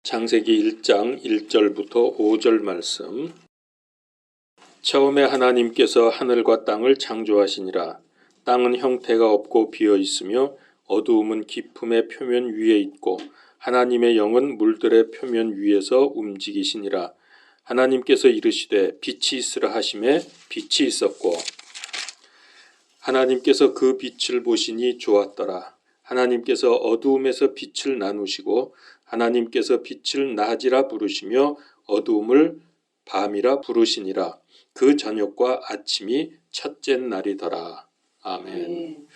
창세기 1장 1절부터 5절 말씀. 처음에 하나님께서 하늘과 땅을 창조하시니라. 땅은 형태가 없고 비어 있으며 어두움은 깊음의 표면 위에 있고 하나님의 영은 물들의 표면 위에서 움직이시니라. 하나님께서 이르시되 빛이 있으라 하시매 빛이 있었고 하나님께서 그 빛을 보시니 좋았더라. 하나님께서 어두움에서 빛을 나누시고 하나님께서 빛을 낮이라 부르시며 어두움을 밤이라 부르시니라. 그 저녁과 아침이 첫째 날이더라. 아멘.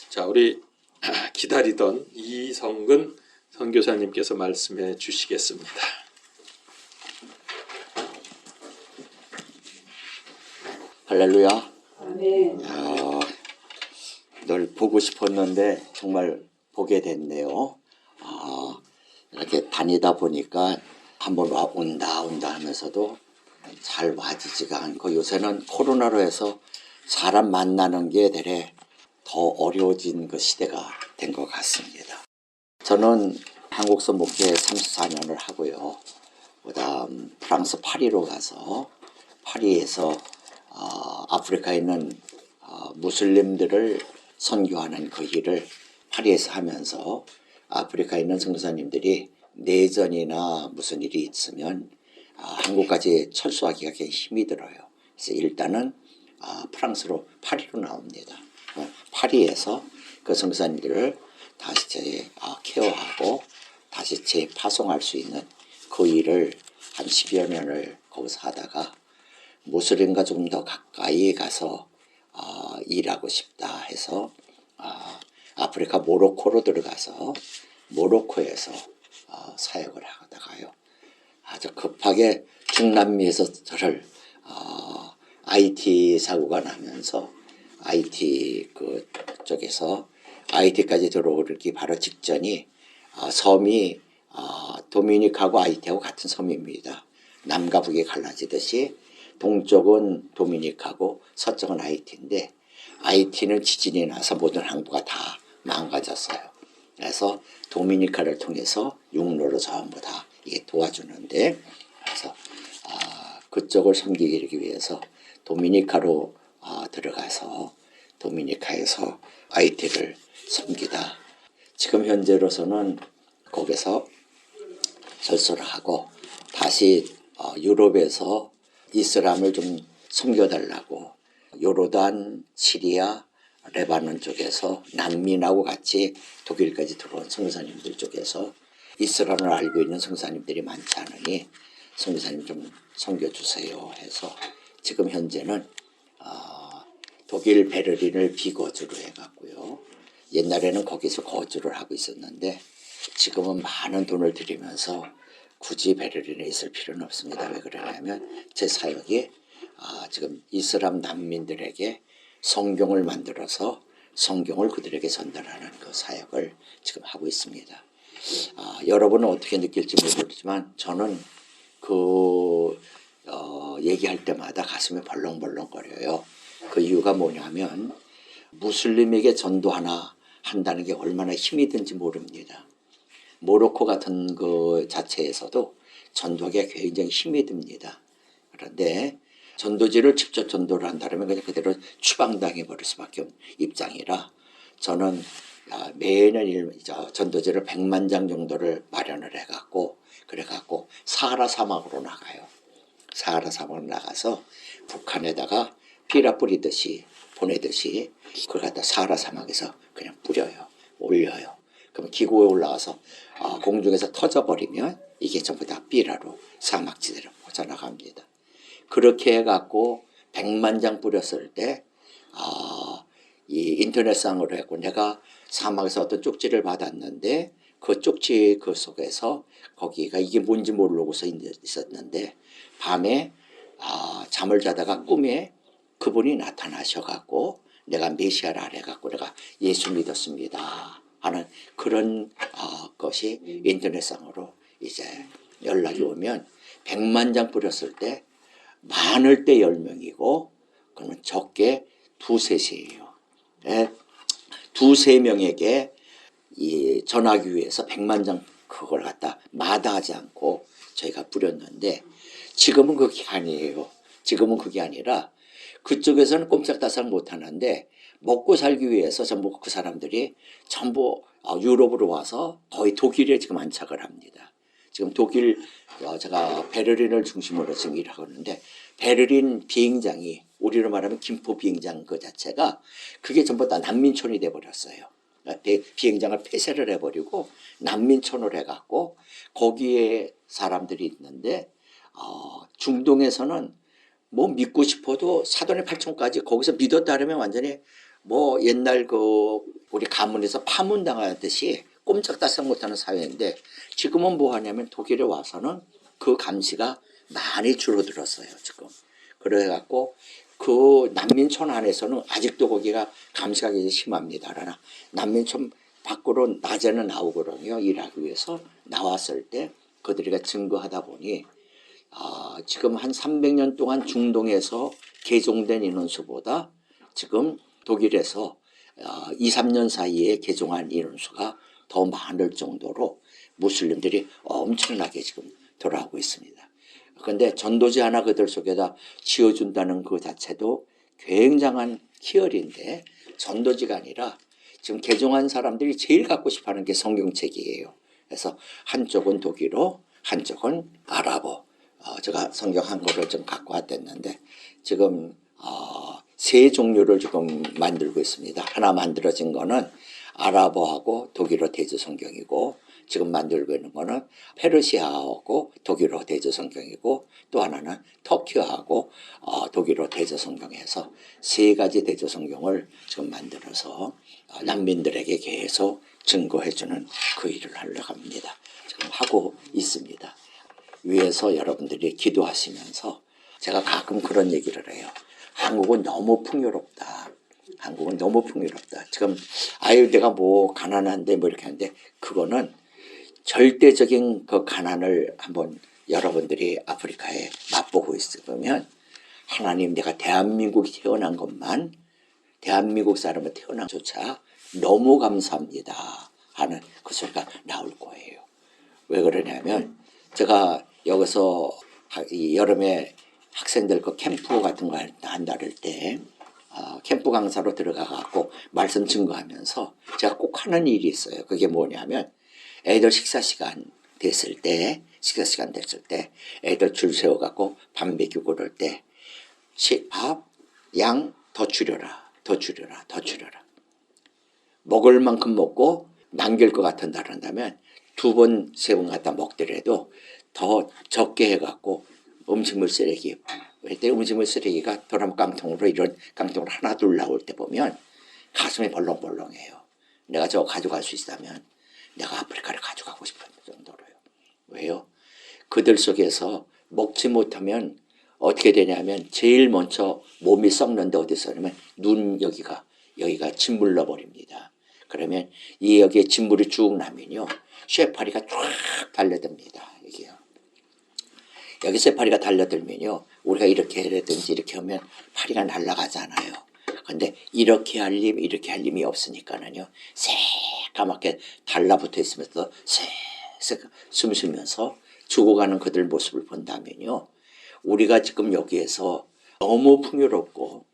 자, 우리 기다리던 이성근 선교사님께서 말씀해 주시겠습니다. 할렐루야. 아멘. 널 보고 싶었는데 정말 보게 됐네요. 이렇게 다니다 보니까 한번 온다 하면서도 잘 와지지가 않고, 요새는 코로나로 해서 사람 만나는 게 되레 더 어려워진 그 시대가 된 것 같습니다. 저는 한국서 목회 34년을 하고요. 그다음 프랑스 파리로 가서 파리에서 아프리카에 있는 무슬림들을 선교하는 그 일을 파리에서 하면서, 아프리카에 있는 선교사님들이 내전이나 무슨 일이 있으면 한국까지 철수하기가 굉장히 힘이 들어요. 그래서 일단은 프랑스로 파리로 나옵니다. 파리에서 그 선교사님들을 다시 케어하고 다시 재파송할 수 있는 그 일을 한 10여 년을 거기서 하다가, 무슬림과 좀 더 가까이 가서 일하고 싶다 해서 아프리카 모로코로 들어가서 모로코에서 사역을 하다가요, 아주 급하게 중남미에서 저를 IT 사고가 나면서 IT 쪽에서 IT까지 들어오기 바로 직전이, 섬이 도미닉하고 아이티하고 같은 섬입니다. 남과 북이 갈라지듯이 동쪽은 도미닉하고 서쪽은 아이티인데, 아이티는 지진이 나서 모든 항구가 다 망가졌어요. 그래서 도미니카를 통해서 육로로 전부 다 이게 도와주는데, 그래서 그쪽을 섬기기 위해서 도미니카로 들어가서 도미니카에서 아이티를 섬기다, 지금 현재로서는 거기서 설교를 하고 다시 유럽에서 이슬람을 좀 섬겨달라고 요르단, 시리아, 레바논 쪽에서 난민하고 같이 독일까지 들어온 선교사님들 쪽에서 이슬람을 알고 있는 선교사님들이 많지 않으니 선교사님 좀 섬겨주세요 해서, 지금 현재는 독일 베를린을 비거주로 해갖고요. 옛날에는 거기서 거주를 하고 있었는데 지금은 많은 돈을 들이면서 굳이 베를린에 있을 필요는 없습니다. 왜 그러냐면 제 사역이 지금 이슬람 난민들에게 성경을 만들어서 성경을 그들에게 전달하는 그 사역을 지금 하고 있습니다. 여러분은 어떻게 느낄지 모르지만 저는 얘기할 때마다 가슴이 벌렁벌렁거려요. 그 이유가 뭐냐면, 무슬림에게 전도 하나 한다는 게 얼마나 힘이 든지 모릅니다. 모로코 같은 그 자체에서도 전도하기가 굉장히 힘이 듭니다. 그런데 전도지를 직접 전도를 한다면 그냥 그대로 추방당해 버릴 수밖에 없는 입장이라, 저는 매년 전도지를 100만 장 정도를 마련을 해갖고, 그래갖고 사하라 사막으로 나가요. 사하라 사막으로 나가서 북한에다가 피라 뿌리듯이 보내듯이 그걸 갖다 사하라 사막에서 그냥 뿌려요. 올려요. 그럼 기구에 올라와서 공중에서 터져버리면 이게 전부 다 삐라로 사막지대로 퍼져나갑니다. 그렇게 해갖고 100만 장 뿌렸을 때 이 인터넷상으로 했고, 내가 사막에서 어떤 쪽지를 받았는데 그 쪽지 그 속에서 거기가 이게 뭔지 모르고서 있었는데, 밤에 잠을 자다가 꿈에 그분이 나타나셔갖고 내가 메시아를 알아갖고 내가 예수 믿었습니다 하는 그런 것이 인터넷상으로 이제 연락이 오면, 100만 장 뿌렸을 때 많을 때 10명이고 그러면 적게 2-3이에요. 네? 2-3명에게 전하기 위해서 100만 장 그걸 갖다 마다하지 않고 저희가 뿌렸는데 지금은 그게 아니에요. 지금은 그게 아니라 그쪽에서는 꼼짝달싹 못 하는데 먹고 살기 위해서 전부 그 사람들이 전부 유럽으로 와서 거의 독일에 지금 안착을 합니다. 지금 독일 제가 베를린을 중심으로 지금 일하고 있는데 베를린 비행장이 우리로 말하면 김포 비행장 그 자체가 그게 전부 다 난민촌이 돼버렸어요. 비행장을 폐쇄를 해버리고 난민촌을 해갖고 거기에 사람들이 있는데 중동에서는 뭐 믿고 싶어도 사돈의 팔촌까지 거기서 믿었다면 완전히 뭐 옛날 그 우리 가문에서 파문당하듯이 꼼짝달싹 못하는 사회인데 지금은 뭐 하냐면 독일에 와서는 그 감시가 많이 줄어들었어요 지금. 그래갖고 그 난민촌 안에서는 아직도 거기가 감시가 굉장히 심합니다. 그러나 난민촌 밖으로 낮에는 나오거든요. 일하기 위해서 나왔을 때 그들이가 증거하다 보니 지금 한 300년 동안 중동에서 개종된 인원수보다 지금 독일에서 2, 3년 사이에 개종한 인원수가 더 많을 정도로 무슬림들이 엄청나게 지금 돌아오고 있습니다. 그런데 전도지 하나 그들 속에다 지어준다는 그 자체도 굉장한 희열인데 전도지가 아니라 지금 개종한 사람들이 제일 갖고 싶어하는 게 성경책이에요. 그래서 한쪽은 독일어, 한쪽은 아랍어. 제가 성경 한국어를 좀 갖고 왔댔는데 지금 세 종류를 지금 만들고 있습니다. 하나 만들어진 거는 아랍어하고 독일어 대조 성경이고 지금 만들고 있는 거는 페르시아하고 독일어 대조 성경이고 또 하나는 터키어하고 독일어 대조 성경에서 세 가지 대조 성경을 지금 만들어서 난민들에게 계속 증거해주는 그 일을 하려고 합니다. 지금 하고 있습니다. 위에서 여러분들이 기도하시면서 제가 가끔 그런 얘기를 해요. 한국은 너무 풍요롭다. 한국은 너무 풍요롭다. 지금 내가 뭐 가난한데 뭐 이렇게 하는데 그거는 절대적인 그 가난을 한번 여러분들이 아프리카에 맛보고 있으면 하나님 내가 대한민국이 태어난 것만 대한민국 사람을 태어난 조차 너무 감사합니다 하는 그 소리가 나올 거예요. 왜 그러냐면 제가 여기서 이 여름에 학생들 그 캠프 같은 거 한다를 때 캠프 강사로 들어가갖고 말씀 증거하면서 제가 꼭 하는 일이 있어요. 그게 뭐냐면 애들 식사 시간 됐을 때 애들 줄 세워갖고 밥 먹이고 그럴 때 밥 양 더 줄여라. 먹을 만큼 먹고 남길 것 같은다 그런다면 2번, 3번 갖다 먹더라도 더 적게 해갖고 음식물 쓰레기 그때 음식물 쓰레기가 도라미 깡통으로 이런 깡통으로 하나 둘 나올 때 보면 가슴이 벌렁벌렁해요. 내가 저거 가져갈 수 있다면 내가 아프리카를 가져가고 싶은 정도로요. 왜요? 그들 속에서 먹지 못하면 어떻게 되냐면 제일 먼저 몸이 썩는데 어디서 그러면 눈 여기가 짓물러 버립니다. 그러면 이 여기에 짓물이 쭉 나면요 쇠파리가 쫙 달려듭니다. 여기요. 여기 쇠파리가 달려들면요 우리가 이렇게 해라든지 이렇게 하면 파리가 날아가잖아요. 근데 이렇게 할 힘이 없으니까는요 새까맣게 달라붙어 있으면서 새색 숨 쉬면서 죽어가는 그들 모습을 본다면요 우리가 지금 여기에서 너무 풍요롭고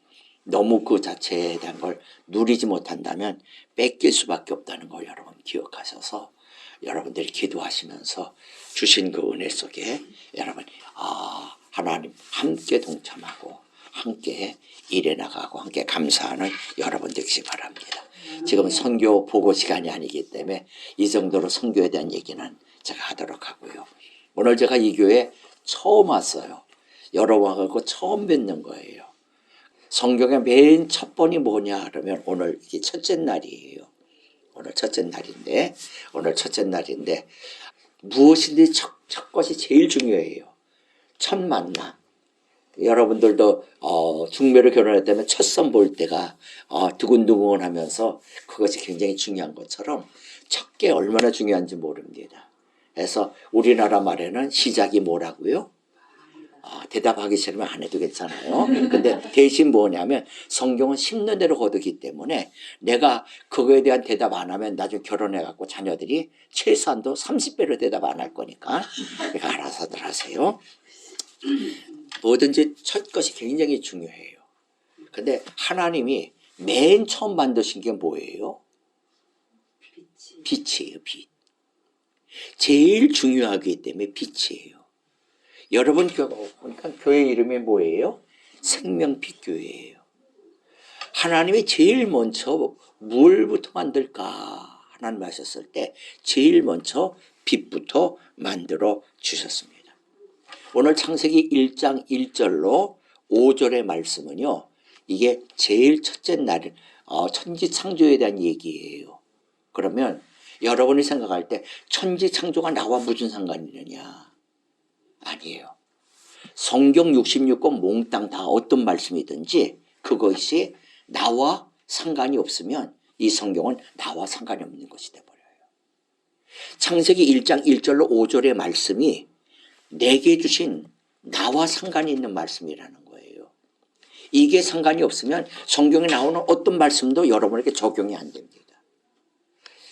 너무 그 자체에 대한 걸 누리지 못한다면 뺏길 수밖에 없다는 걸 여러분 기억하셔서 여러분들이 기도하시면서 주신 그 은혜 속에 여러분 하나님 함께 동참하고 함께 일해 나가고 함께 감사하는 여러분 되시기 바랍니다. 지금 선교 보고 시간이 아니기 때문에 이 정도로 선교에 대한 얘기는 제가 하도록 하고요. 오늘 제가 이 교회 처음 왔어요. 여러분하고 처음 뵙는 거예요. 성경의 맨 첫 번이 뭐냐 그러면 오늘 이게 첫째 날이에요. 오늘 첫째 날인데 무엇인지 첫 것이 제일 중요해요. 첫 만남. 여러분들도 중매로 결혼했다면 첫 선 볼 때가 두근두근 하면서 그것이 굉장히 중요한 것처럼 첫 게 얼마나 중요한지 모릅니다. 그래서 우리나라 말에는 시작이 뭐라고요? 대답하기 싫으면 안 해도 괜찮아요. 근데 대신 뭐냐면 성경은 씹는 대로 거두기 때문에 내가 그거에 대한 대답 안 하면 나중에 결혼해갖고 자녀들이 최소한도 30배로 대답 안 할 거니까 그러니까 알아서들 하세요. 뭐든지 첫 것이 굉장히 중요해요. 근데 하나님이 맨 처음 만드신 게 뭐예요? 빛이에요. 빛. 제일 중요하기 때문에 빛이에요. 여러분 보니까 교회 이름이 뭐예요? 생명빛교회예요. 하나님이 제일 먼저 뭘부터 만들까 하나님 하셨을 때 제일 먼저 빛부터 만들어 주셨습니다. 오늘 창세기 1장 1절로 5절의 말씀은요. 이게 제일 첫째 날 천지창조에 대한 얘기예요. 그러면 여러분이 생각할 때 천지창조가 나와 무슨 상관이 있느냐? 아니에요. 성경 66권 몽땅 다 어떤 말씀이든지 그것이 나와 상관이 없으면 이 성경은 나와 상관이 없는 것이 되어버려요. 창세기 1장 1절로 5절의 말씀이 내게 주신 나와 상관이 있는 말씀이라는 거예요. 이게 상관이 없으면 성경에 나오는 어떤 말씀도 여러분에게 적용이 안 됩니다.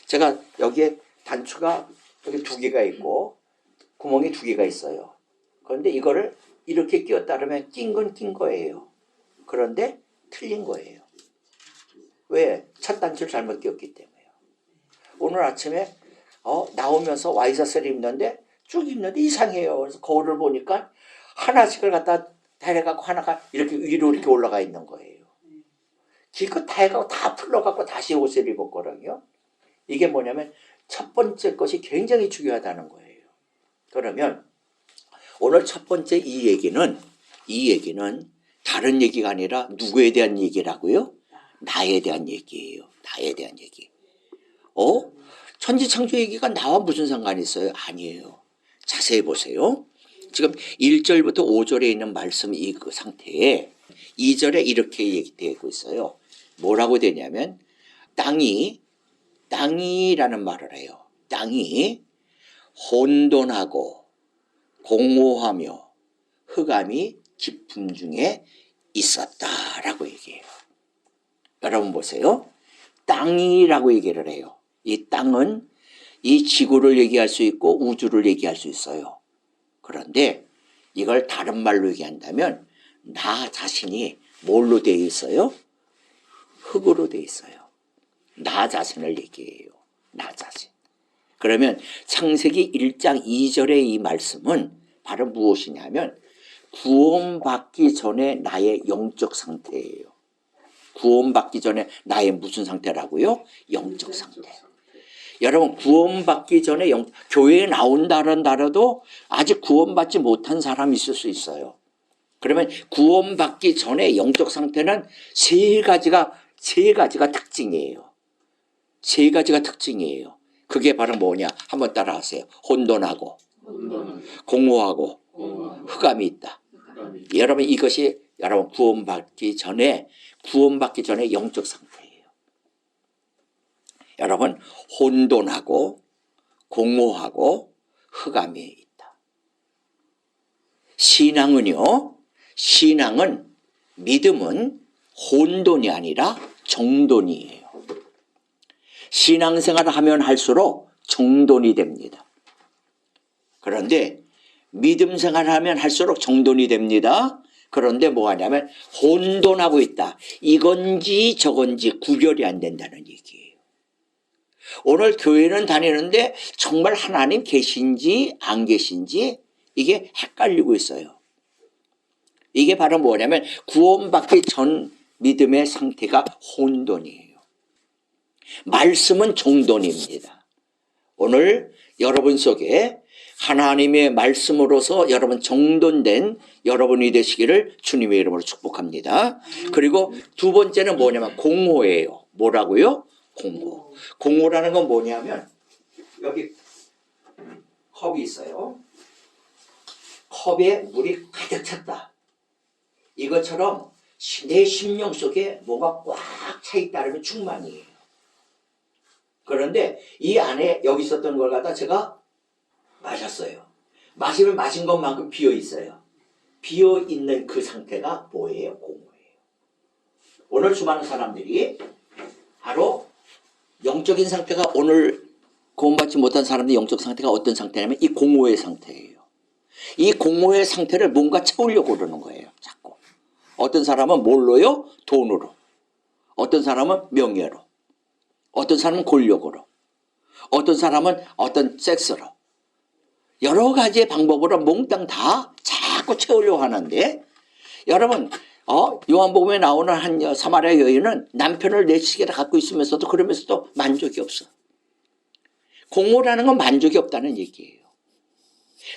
제가 여기에 단추가 여기 2개가 있고 구멍이 2개가 있어요. 그런데 이거를 이렇게 끼웠다 그러면 낀 건 낀 거예요. 그런데 틀린 거예요. 왜? 첫 단추를 잘못 끼웠기 때문에요. 오늘 아침에 나오면서 와이셔츠를 입는데 쭉 입는데 이상해요. 그래서 거울을 보니까 하나씩을 갖다 해갖고 하나가 이렇게 위로 이렇게 올라가 있는 거예요. 기껏 다 해갖고 다 풀러갖고 다시 옷을 입었거든요. 이게 뭐냐면 첫 번째 것이 굉장히 중요하다는 거예요. 그러면 오늘 첫 번째 이 얘기는 다른 얘기가 아니라 누구에 대한 얘기라고요? 나에 대한 얘기예요. 나에 대한 얘기. 천지창조 얘기가 나와 무슨 상관이 있어요? 아니에요. 자세히 보세요. 지금 1절부터 5절에 있는 말씀 이 그 상태에 2절에 이렇게 얘기되고 있어요. 뭐라고 되냐면 땅이라는 말을 해요. 땅이 혼돈하고 공허하며 흑암이 깊음 중에 있었다라고 얘기해요. 여러분 보세요. 땅이라고 얘기를 해요. 이 땅은 이 지구를 얘기할 수 있고 우주를 얘기할 수 있어요. 그런데 이걸 다른 말로 얘기한다면 나 자신이 뭘로 되어 있어요? 흙으로 되어 있어요. 나 자신을 얘기해요. 나 자신. 그러면 창세기 1장 2절의 이 말씀은 바로 무엇이냐면 구원받기 전에 나의 영적 상태예요. 구원받기 전에 나의 무슨 상태라고요? 영적 상태. 여러분 구원받기 전에 교회에 나온다라도 아직 구원받지 못한 사람이 있을 수 있어요. 그러면 구원받기 전에 영적 상태는 세 가지가 특징이에요. 세 가지가 특징이에요. 그게 바로 뭐냐? 한번 따라하세요. 혼돈하고 공허하고 흑암이 있다. 여러분 이것이 여러분 구원받기 전에 영적 상태예요. 여러분 혼돈하고 공허하고 흑암이 있다. 믿음은 혼돈이 아니라 정돈이에요. 신앙생활을 하면 할수록 정돈이 됩니다. 그런데 믿음 생활을 하면 할수록 정돈이 됩니다. 그런데 뭐 하냐면 혼돈하고 있다. 이건지 저건지 구별이 안 된다는 얘기예요. 오늘 교회는 다니는데 정말 하나님 계신지 안 계신지 이게 헷갈리고 있어요. 이게 바로 뭐냐면 구원받기 전 믿음의 상태가 혼돈이에요. 말씀은 정돈입니다. 오늘 여러분 속에 하나님의 말씀으로서 여러분 정돈된 여러분이 되시기를 주님의 이름으로 축복합니다. 그리고 두 번째는 뭐냐면 공허예요. 뭐라고요? 공허. 공허라는 건 뭐냐면 여기 컵이 있어요. 컵에 물이 가득 찼다. 이것처럼 내 심령 속에 뭐가 꽉 차 있다는 충만이에요. 그런데 이 안에 여기 있었던 걸 갖다 제가 마셨어요. 마시면 마신 것만큼 비어 있어요. 비어있는 그 상태가 뭐예요? 공허예요. 오늘 수많은 사람들이 바로 영적인 상태가 오늘 구원받지 못한 사람들의 영적 상태가 어떤 상태냐면 이 공허의 상태예요. 이 공허의 상태를 뭔가 채우려고 그러는 거예요. 자꾸. 어떤 사람은 뭘로요? 돈으로. 어떤 사람은 명예로. 어떤 사람은 권력으로. 어떤 사람은 어떤 섹스로. 여러 가지의 방법으로 몽땅 다 자꾸 채우려고 하는데 여러분 요한복음에 나오는 한 사마리아 여인은 남편을 내시계를 갖고 있으면서도 그러면서도 만족이 없어. 공허라는 건 만족이 없다는 얘기예요.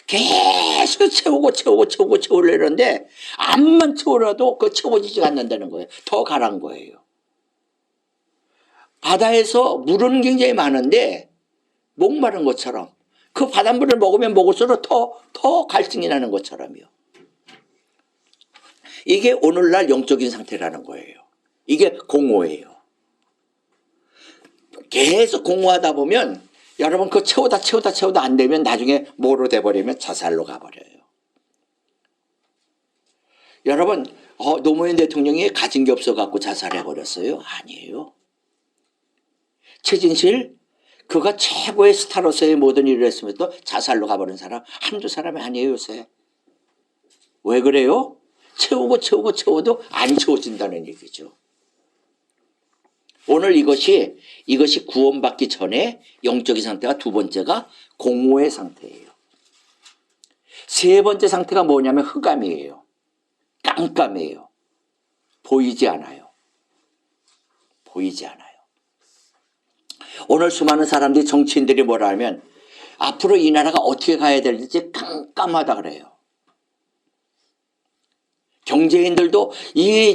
계속 채우려는데 암만 채우려도 그 채워지지 않는다는 거예요. 더 가란 거예요. 바다에서 물은 굉장히 많은데 목마른 것처럼 그 바닷물을 먹으면 먹을수록 더 갈증이 나는 것처럼요. 이게 오늘날 영적인 상태라는 거예요. 이게 공허예요. 계속 공허하다 보면 여러분 그 채우다 안 되면 나중에 뭐로 돼버리면 자살로 가버려요. 여러분 노무현 대통령이 가진 게 없어갖고 자살해버렸어요? 아니에요. 최진실 그가 최고의 스타로서의 모든 일을 했으면서 자살로 가버린 사람 한두 사람이 아니에요 요새. 왜 그래요? 채워도 안 채워진다는 얘기죠. 오늘 이것이 구원받기 전에 영적인 상태가 두 번째가 공허의 상태예요. 세 번째 상태가 뭐냐면 흑암이에요. 깜깜해요. 보이지 않아요. 오늘 수많은 사람들이 정치인들이 뭐라 하면 앞으로 이 나라가 어떻게 가야 될지 깜깜하다 그래요. 경제인들도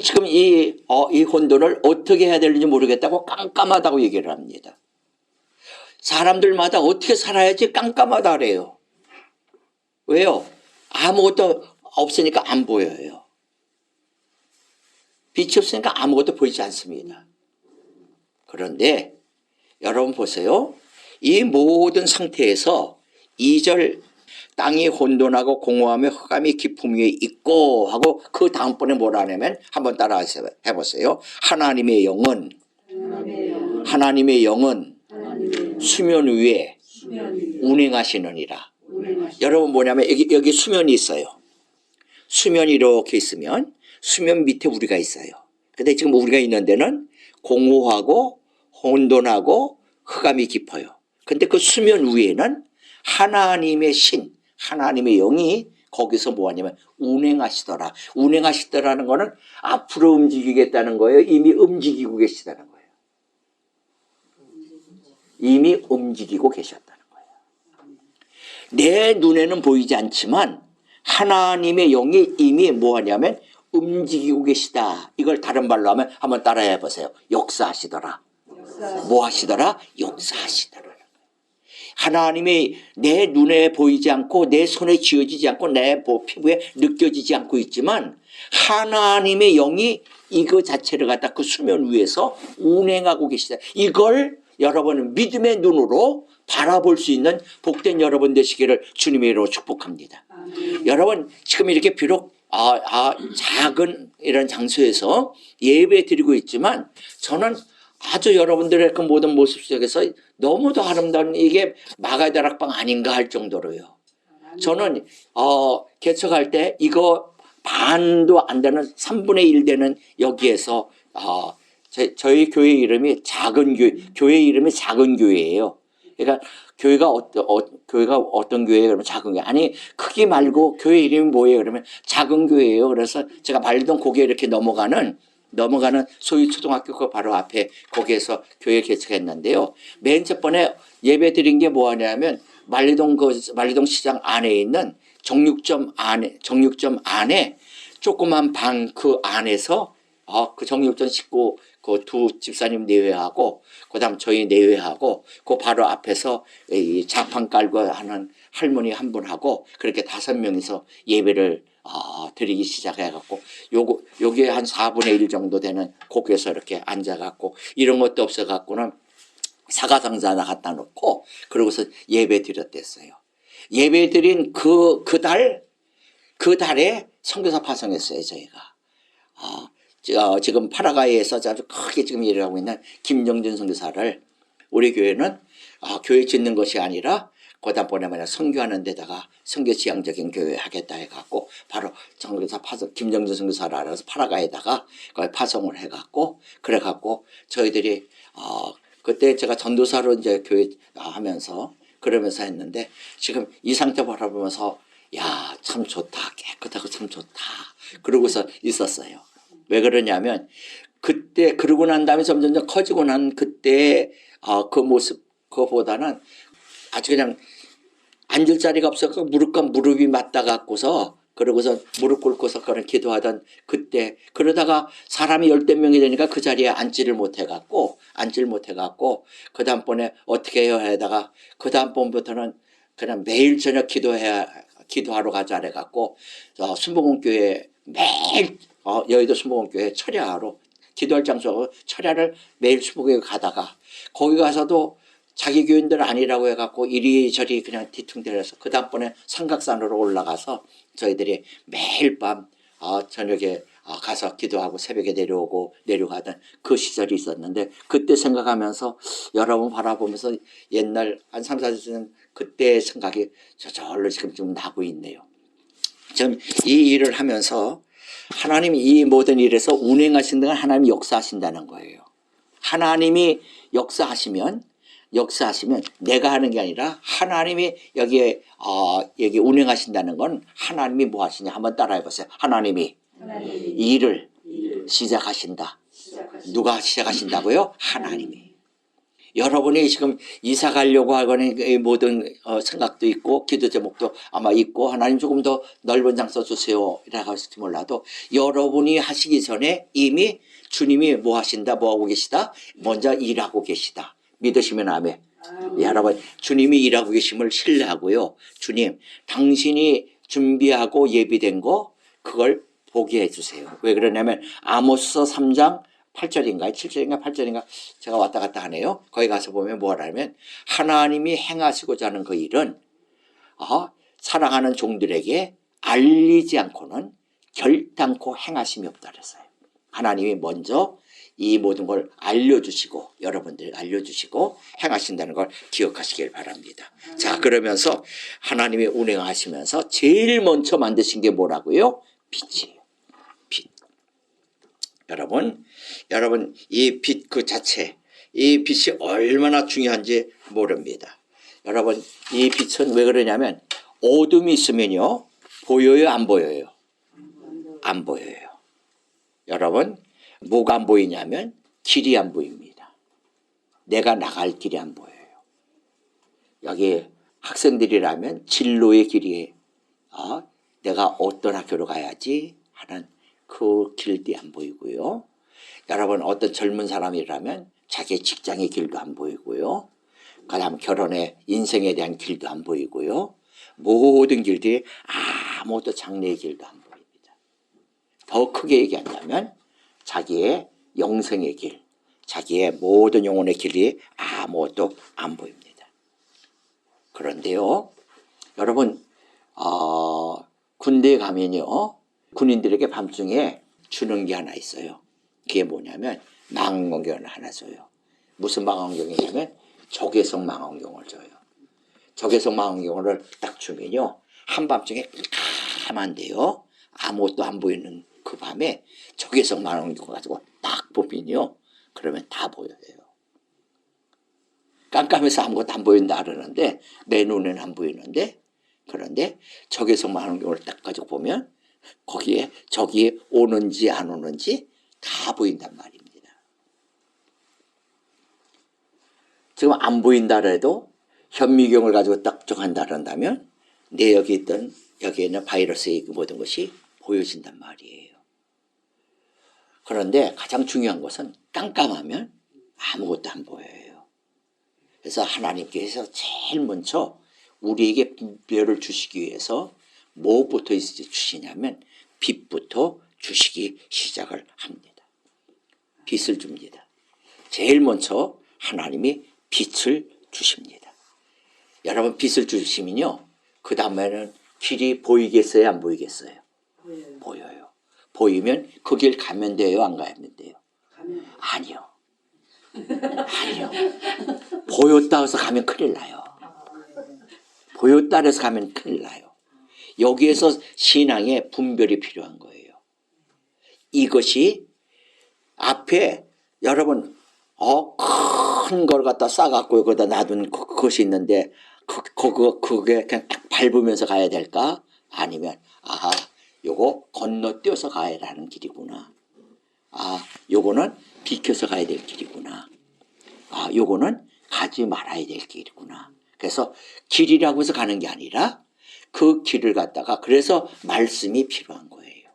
지금 이 혼돈을 어떻게 해야 되는지 모르겠다고 깜깜하다고 얘기를 합니다. 사람들마다 어떻게 살아야지 깜깜하다 그래요. 왜요? 아무것도 없으니까 안 보여요. 빛이 없으니까 아무것도 보이지 않습니다. 그런데 여러분 보세요. 이 모든 상태에서 2절 땅이 혼돈하고 공허하며 흑암이 깊음 위에 있고 하고 그 다음번에 뭐라 하냐면 한번 따라 해보세요. 하나님의 영은 수면 위에 운행하시느니라. 여러분 뭐냐면 여기 수면이 있어요. 수면이 이렇게 있으면 수면 밑에 우리가 있어요. 근데 지금 우리가 있는 데는 공허하고 혼돈하고 흑암이 깊어요. 근데 그 수면 위에는 하나님의 신, 하나님의 영이 거기서 뭐 하냐면 운행하시더라. 운행하시더라는 거는 앞으로 움직이겠다는 거예요. 이미 움직이고 계시다는 거예요. 이미 움직이고 계셨다는 거예요. 내 눈에는 보이지 않지만 하나님의 영이 이미 뭐 하냐면 움직이고 계시다. 이걸 다른 말로 하면 한번 따라해 보세요. 역사하시더라. 뭐 하시더라? 역사하시더라. 하나님이 내 눈에 보이지 않고 내 손에 쥐어지지 않고 내 피부에 느껴지지 않고 있지만 하나님의 영이 이거 자체를 갖다 그 수면 위에서 운행하고 계시다. 이걸 여러분은 믿음의 눈으로 바라볼 수 있는 복된 여러분 되시기를 주님의 이름으로 축복합니다. 여러분 지금 이렇게 비록 작은 이런 장소에서 예배 드리고 있지만 저는 아주 여러분들의 그 모든 모습 속에서 너무도 아름다운 이게 마가다락방 아닌가 할 정도로요. 저는 개척할 때 이거 반도 안 되는 3분의 1 되는 여기에서 저희 교회 이름이 작은 교회 이름이 작은 교회예요. 그러니까 교회가 어떤 교회예요? 그러면 작은 교회. 아니 크기 말고 교회 이름이 뭐예요? 그러면 작은 교회예요. 그래서 제가 말리동 고개 이렇게 넘어가는 소유 초등학교 그 바로 앞에 거기에서 교회 개척했는데요. 맨 첫 번에 예배 드린 게 뭐냐면 말리동 시장 안에 있는 정육점 안에 조그만 방 그 안에서 그 정육점 식구 그 두 집사님 내외하고 그다음 저희 내외하고 그 바로 앞에서 이 자판 깔고 하는 할머니 한 분하고 그렇게 5명이서 예배를 드리기 시작해갖고 요게 한 4분의 1 정도 되는 거기에서 이렇게 앉아갖고 이런 것도 없어갖고는 사과상자 하나 갖다 놓고 그러고서 예배 드렸댔어요. 예배 드린 그 달에 선교사 파송했어요, 저희가. 지금 파라과이에서 아주 크게 지금 일을 하고 있는 김정준 선교사를 우리 교회는 교회 짓는 것이 아니라 그다음번에 만약 선교하는 데다가 선교 지향적인 교회 하겠다 해갖고 바로 선교사 파송 김정준 선교사를 알아서 파라과이에다가 거기 파송을 해갖고 그래갖고 저희들이 그때 제가 전도사로 이제 교회 하면서 그러면서 했는데 지금 이 상태 바라보면서 야, 참 좋다. 깨끗하고 참 좋다. 그러고서 있었어요. 왜 그러냐면 그때 그러고 난 다음에 점점 커지고 난 그때 그 모습 그거보다는 아주 그냥 앉을 자리가 없어서 무릎과 무릎이 맞닿아 갖고서 그러고서 무릎 꿇고서 그런 기도하던 그때 그러다가 사람이 10명이 되니까 그 자리에 앉지를 못해 갖고 그 다음번에 어떻게 해야 하다가 그 다음번부터는 그냥 매일 저녁 기도하러 가자 그래 갖고 순복음교회 매일 여의도 순복음교회 철야하러 기도할 장소하고 철야를 매일 순복음교회 가다가 거기 가서도 자기 교인들 아니라고 해갖고 이리저리 그냥 뒤퉁대려서 그 다음번에 삼각산으로 올라가서 저희들이 매일 밤 저녁에 가서 기도하고 새벽에 내려가던 그 시절이 있었는데 그때 생각하면서 여러분 바라보면서 옛날 한 3, 4년 그때 생각이 저절로 지금 좀 나고 있네요. 지금 이 일을 하면서 하나님이 이 모든 일에서 운행하신다는 하나님이 역사하신다는 거예요. 하나님이 역사하시면 내가 하는 게 아니라 하나님이 여기 운행하신다는 건 하나님이 뭐 하시냐 한번 따라해 보세요. 하나님이 이 일을 시작하신다. 누가 시작하신다고요? 하나님이. 여러분이 지금 이사 가려고 하거나 모든 생각도 있고 기도 제목도 아마 있고 하나님 조금 더 넓은 장소 주세요 이라고 할지 몰라도 여러분이 하시기 전에 이미 주님이 뭐 하신다 뭐 하고 계시다 먼저 일하고 계시다. 믿으시면 아멘. 여러분 주님이 일하고 계심을 신뢰하고요. 주님 당신이 준비하고 예비된 거 그걸 보게 해주세요. 왜 그러냐면 아모스서 3장 8절인가 7절인가 8절인가 제가 왔다 갔다 하네요. 거기 가서 보면 뭐라면 하나님이 행하시고자 하는 그 일은 사랑하는 종들에게 알리지 않고는 결단코 행하심이 없다 그랬어요. 하나님이 먼저 이 모든 걸 알려주시고 여러분들에게 알려주시고 행하신다는 걸 기억하시길 바랍니다. 자 그러면서 하나님이 운행하시면서 제일 먼저 만드신 게 뭐라고요? 빛이에요. 빛. 여러분 이 빛 그 자체 이 빛이 얼마나 중요한지 모릅니다. 여러분 이 빛은 왜 그러냐면 어둠이 있으면요 보여요 안 보여요? 안 보여요. 여러분 뭐가 안 보이냐면 길이 안 보입니다. 내가 나갈 길이 안 보여요. 여기 학생들이라면 진로의 길이 내가 어떤 학교로 가야지 하는 그 길이 안 보이고요. 여러분 어떤 젊은 사람이라면 자기 직장의 길도 안 보이고요. 그다음 결혼의 인생에 대한 길도 안 보이고요. 모든 길들이 아무것도 장래의 길도 안 보입니다. 더 크게 얘기한다면 자기의 영생의 길, 자기의 모든 영혼의 길이 아무것도 안 보입니다. 그런데요, 여러분 군대에 가면요, 군인들에게 밤중에 주는 게 하나 있어요. 그게 뭐냐면 망원경을 하나 줘요. 무슨 망원경이냐면 적외선 망원경을 줘요. 적외선 망원경을 딱 주면요, 한밤중에 까만데요, 아무것도 안 보이는 그 밤에 적외선 망원경 가지고 딱 보면요, 그러면 다 보여요. 깜깜해서 아무것도 안 보인다 그러는데 내 눈에는 안 보이는데 그런데 적외선 망원경을 딱 가지고 보면 거기에 적이 오는지 안 오는지 다 보인단 말입니다. 지금 안 보인다 해도 현미경을 가지고 딱 한다 그런다면 내 여기에 있는 바이러스의 모든 것이 보여진단 말이에요. 그런데 가장 중요한 것은 깜깜하면 아무것도 안 보여요. 그래서 하나님께서 제일 먼저 우리에게 분별을 주시기 위해서 무엇부터 주시냐면 빛부터 주시기 시작을 합니다. 빛을 줍니다. 제일 먼저 하나님이 빛을 주십니다. 여러분 빛을 주시면요, 그 다음에는 길이 보이겠어요 안 보이겠어요? 보여요. 보이면 그 길 가면 돼요, 안 가면 돼요? 아니요. 아니요. 보였다 해서 가면 큰일 나요. 보였다 해서 가면 큰일 나요. 여기에서 신앙의 분별이 필요한 거예요. 이것이 앞에 여러분 큰 걸 갖다 싸갖고 여기다 놔둔 그것이 있는데 그게 그냥 딱 밟으면서 가야 될까? 아니면 아하 요거 건너뛰어서 가야 하는 길이구나. 아 요거는 비켜서 가야 될 길이구나. 아 요거는 가지 말아야 될 길이구나. 그래서 길이라고 해서 가는 게 아니라 그 길을 갖다가 그래서 말씀이 필요한 거예요.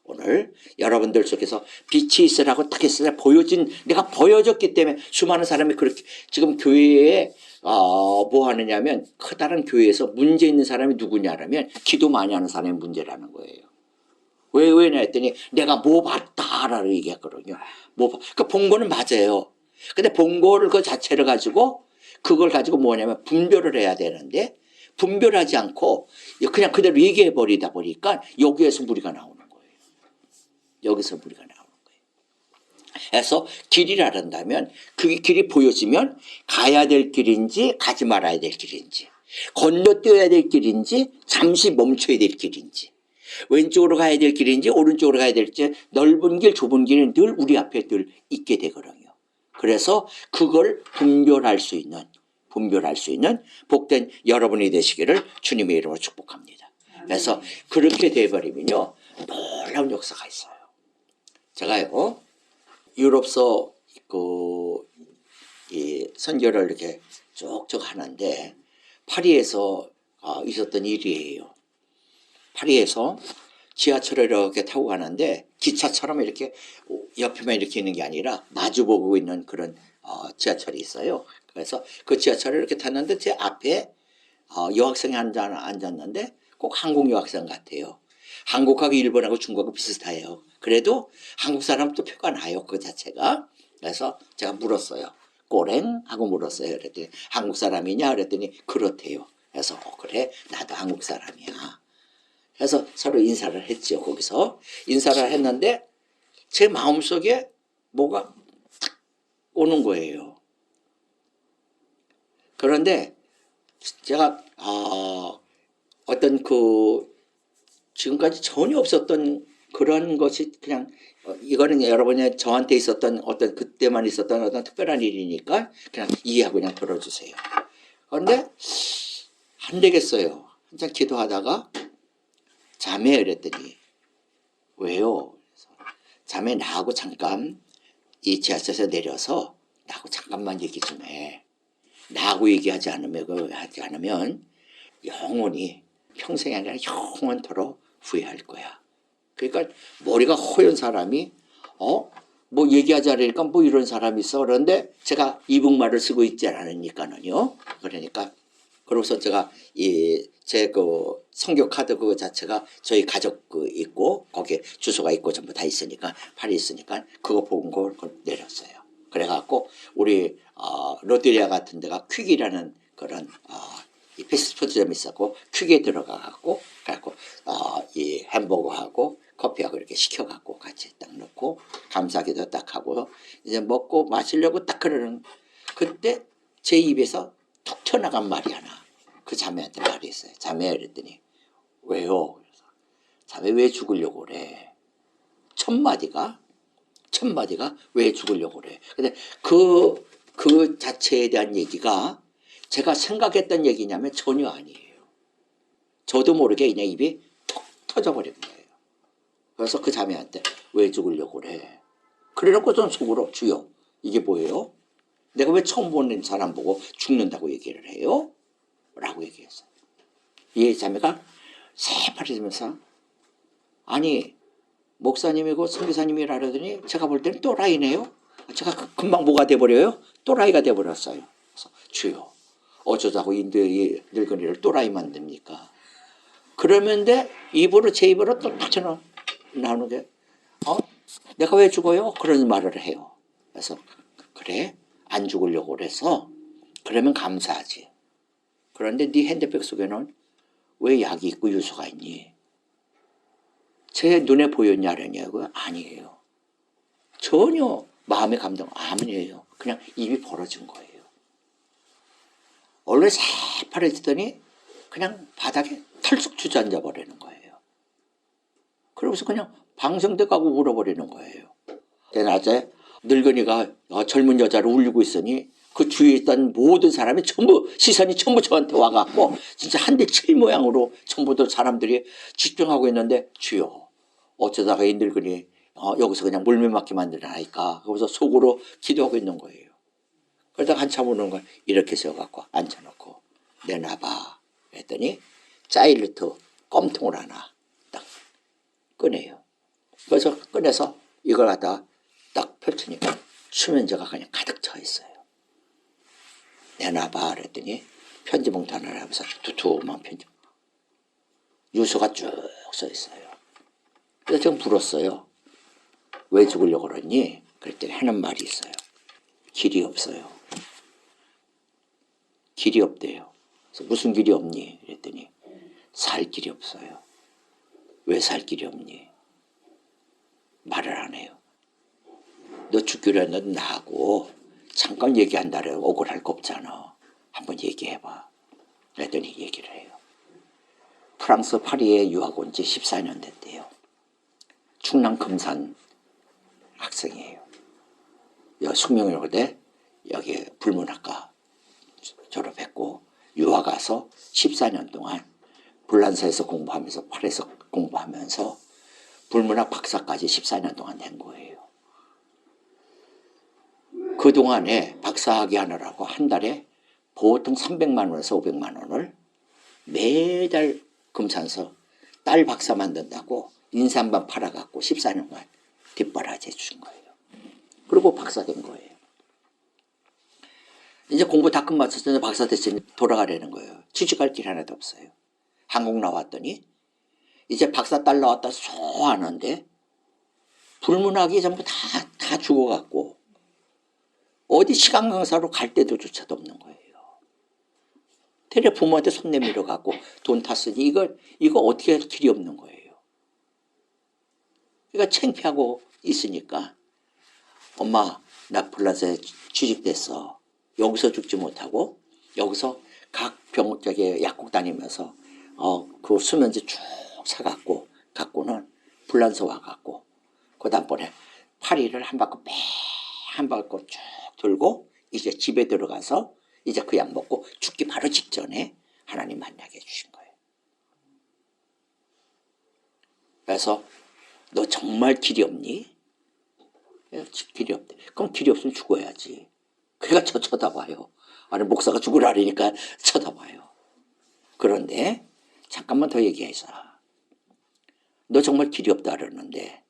오늘 여러분들 속에서 빛이 있으라고 딱 했을 때 내가 보여졌기 때문에 수많은 사람이 그렇게 지금 교회에 뭐 하느냐면 커다란 교회에서 문제 있는 사람이 누구냐라면 기도 많이 하는 사람이 문제라는 거예요. 왜냐 했더니 내가 뭐 봤다라고 얘기했거든요. 그러니까 본 거는 맞아요. 근데 본 거를 그 자체를 가지고 그걸 가지고 뭐냐면 분별을 해야 되는데 분별하지 않고 그냥 그대로 얘기해 버리다 보니까 여기에서 무리가 나오는 거예요. 여기서 무리가 나오는 거예요. 그래서 길이라 한다면 그 길이 보여지면 가야 될 길인지 가지 말아야 될 길인지 건너뛰어야 될 길인지 잠시 멈춰야 될 길인지 왼쪽으로 가야 될 길인지 오른쪽으로 가야 될지 넓은 길 좁은 길은 늘 우리 앞에 늘 있게 되거든요. 그래서 그걸 분별할 수 있는 복된 여러분이 되시기를 주님의 이름으로 축복합니다. 그래서 그렇게 돼버리면요 놀라운 역사가 있어요. 제가요 유럽서 이 선교를 이렇게 쭉쭉 하는데 파리에서 있었던 일이에요. 파리에서 지하철을 이렇게 타고 가는데 기차처럼 이렇게 옆에만 이렇게 있는 게 아니라 마주보고 있는 그런 지하철이 있어요. 그래서 그 지하철을 이렇게 탔는데 제 앞에 여학생이 앉았는데 꼭 한국 여학생 같아요. 한국하고 일본하고 중국하고 비슷해요. 그래도 한국 사람도 표가 나요. 그 자체가. 그래서 제가 물었어요. 꼬랭? 하고 물었어요. 그랬더니 한국 사람이냐? 그랬더니 그렇대요. 그래서 그래 나도 한국 사람이야. 그래서 서로 인사를 했죠. 거기서 인사를 했는데 제 마음속에 뭐가 탁 오는 거예요. 그런데 제가 어떤 지금까지 전혀 없었던 그런 것이 그냥 이거는 여러분이 저한테 있었던 어떤 그때만 있었던 어떤 특별한 일이니까 그냥 이해하고 그냥 들어주세요. 그런데 안 되겠어요. 한참 기도하다가 자매 이랬더니 왜요? 자매 나하고 잠깐 이 지하철에서 내려서 나하고 잠깐만 얘기 좀 해. 나하고 얘기하지 않으면 영원히 평생이 아니라 영원토록 후회할 거야. 그러니까 머리가 허연 사람이 뭐 얘기하지 않으니까 뭐 이런 사람이 있어. 그런데 제가 이북말을 쓰고 있지 않으니까는요. 그러니까 그러고서 제가 제 성교 카드 그 자체가 저희 가족 있고 거기에 주소가 있고 전부 다 있으니까 파리 있으니까 그거 본 걸 내렸어요. 그래갖고 우리 롯데리아 같은 데가 퀵이라는 그런 이 패스트푸드점이 있었고 퀵에 들어가갖고 이 햄버거하고 커피하고 이렇게 시켜갖고 같이 딱 넣고 감사기도 딱 하고 이제 먹고 마시려고 딱 그러는 그때 제 입에서 툭 튀어나간 말이 하나 그 자매한테 말이 있어요. 자매야 그랬더니 왜요? 그래서 자매 왜 죽으려고 그래? 첫 마디가 왜 죽으려고 그래? 근데 그 자체에 대한 얘기가 제가 생각했던 얘기냐면 전혀 아니에요. 저도 모르게 그냥 입이 톡 터져버린 거예요. 그래서 그 자매한테 왜 죽으려고 그래? 그래놓고 전 속으로 주여 이게 뭐예요? 내가 왜 처음 보는 사람 보고 죽는다고 얘기를 해요? 라고 얘기했어요. 이 자매가 새파래지면서 아니 목사님이고 선교사님이라 그러더니 제가 볼 때는 또라이네요. 제가 금방 뭐가 돼버려요? 또라이가 돼버렸어요. 그래서 주여 어쩌자고 이 늙은이를 또라이 만듭니까? 그러는데 제 입으로 또 탁 나오는 게 내가 왜 죽어요? 그런 말을 해요. 그래서 그래 안 죽으려고 그래서 그러면 감사하지. 그런데 네 핸드백 속에는 왜 약이 있고 유서가 있니? 제 눈에 보였냐냐고요? 아니에요. 전혀 마음의 감동 아니에요. 그냥 입이 벌어진 거예요. 얼굴이 새파래지더니 그냥 바닥에 털썩 주저앉아 버리는 거예요. 그러고서 그냥 방성대 가고 울어버리는 거예요. 낮에 늙은이가 젊은 여자를 울리고 있으니 그 주위에 있던 모든 사람이 전부 시선이 전부 저한테 와갖고 진짜 한 대 칠 모양으로 전부들 사람들이 집중하고 있는데 주여 어쩌다가 이 늙은이 여기서 그냥 물매 맞게 만들어나니까 거기서 속으로 기도하고 있는 거예요. 그러다가 한참 오는 걸 이렇게 세워갖고 앉혀놓고 내놔봐 했더니 짜일루트 껌통을 하나 딱 꺼내요. 그래서 꺼내서 이걸 갖다가 딱 펼치니까 수면제가 그냥 가득 차 있어요. 내놔봐 그랬더니 편지 봉투 하나를 하면서 두툼한 편지 유서가 쭉 써 있어요. 그래서 지금 불었어요. 왜 죽으려고 그러니? 그랬더니 하는 말이 있어요. 길이 없어요. 길이 없대요. 그래서 무슨 길이 없니? 그랬더니 살 길이 없어요. 왜 살 길이 없니? 말을 안 해요. 너 죽기로 했는데 나하고 잠깐 얘기한다래. 억울할 거 없잖아. 한번 얘기해봐. 그랬더니 얘기를 해요. 프랑스 파리에 유학 온 지 14년 됐대요. 충남 금산 학생이에요. 숙명여대 여기 불문학과 졸업했고 유학 가서 14년 동안 불란서에서 공부하면서 파리에서 공부하면서 불문학 박사까지 14년 동안 된 거예요. 그동안에 박사학위 하느라고 한 달에 보통 300만 원에서 500만 원을 매달 금산서 딸 박사 만든다고 인삼반 팔아갖고 14년간 뒷바라지 해준 거예요. 그리고 박사 된 거예요. 이제 공부 다 끝마쳤을 때 박사 됐으니 돌아가려는 거예요. 취직할 길 하나도 없어요. 한국 나왔더니 이제 박사 딸 나왔다 소하는데 불문학이 전부 다 죽어갖고 어디 시간 강사로 갈 데도 조차도 없는 거예요. 대래 부모한테 손 내밀어 갖고 돈 탔으니 이거 어떻게 할 길이 없는 거예요. 그러니까 창피하고 있으니까 엄마 나 불란서에 취직됐어. 여기서 죽지 못하고 여기서 각 약국 다니면서 그 수면제 쭉 사갖고 갖고는 불란서 와갖고 그 다음번에 파리를 한 바퀴 쭉 돌고 이제 집에 들어가서 이제 그 약 먹고 죽기 바로 직전에 하나님 만나게 해주신 거예요. 그래서 너 정말 길이 없니? 길이 없대. 그럼 길이 없으면 죽어야지. 그가 쳐다봐요. 아니 목사가 죽으라니까 쳐다봐요. 그런데 잠깐만 더 얘기해서 너 정말 길이 없다 그러는데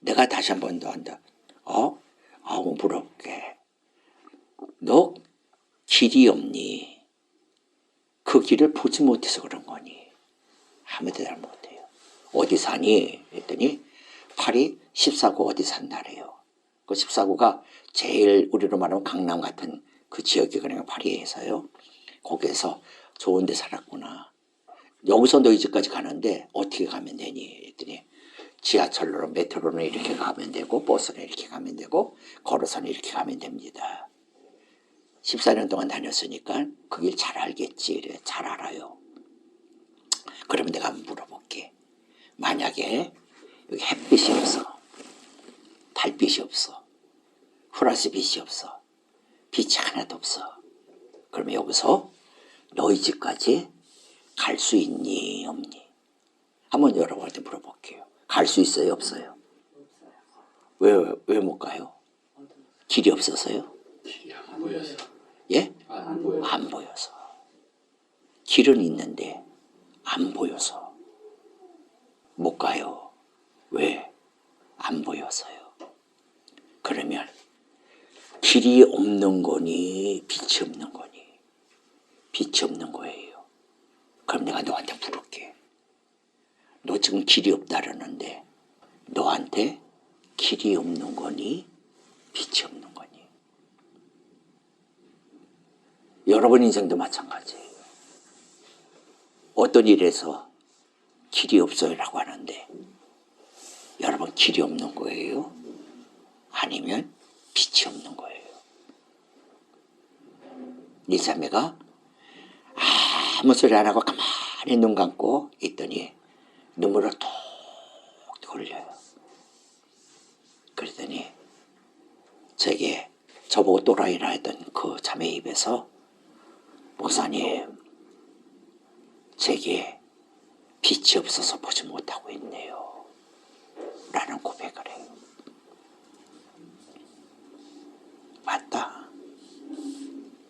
내가 다시 한 번 더 한다. 물어볼게. 너 길이 없니? 그 길을 보지 못해서 그런 거니? 아무 대답 못해요. 어디 사니? 했더니 파리 14구 어디 산다래요. 그 14구가 제일 우리로 말하면 강남 같은 그 지역이 그냥 파리에서요. 거기에서 좋은 데 살았구나. 여기서 너희 집까지 가는데 어떻게 가면 되니? 했더니 지하철로 메트로는 이렇게 가면 되고 버스는 이렇게 가면 되고 걸어서는 이렇게 가면 됩니다. 14년 동안 다녔으니까 그 길 잘 알겠지. 그래, 잘 알아요. 그러면 내가 한번 물어볼게. 만약에 여기 햇빛이 없어. 달빛이 없어. 플러스빛이 없어. 빛이 하나도 없어. 그러면 여기서 너희 집까지 갈 수 있니 없니? 한번 여러분한테 물어볼게요. 갈 수 있어요 없어요? 왜 못 가요? 길이 없어서요? 길이 안 보여서. 예? 안 보여서. 길은 있는데 안 보여서 못 가요. 왜? 안 보여서요. 그러면 길이 없는 거니 빛이 없는 거니? 빛이 없는 거예요. 그럼 내가 너한테 물을게. 너 지금 길이 없다라는데 너한테 길이 없는 거니? 빛이 없는 거니? 여러분 인생도 마찬가지예요. 어떤 일에서 길이 없어요라고 하는데 여러분 길이 없는 거예요? 아니면 빛이 없는 거예요? 이 자매가 아무 소리 안 하고 가만히 눈 감고 있더니 눈물을 톡 흘려요. 그러더니 저보고 또라이라 했던 그 자매 입에서 목사님, 제게 빛이 없어서 보지 못하고 있네요. 라는 고백을 해요. 맞다.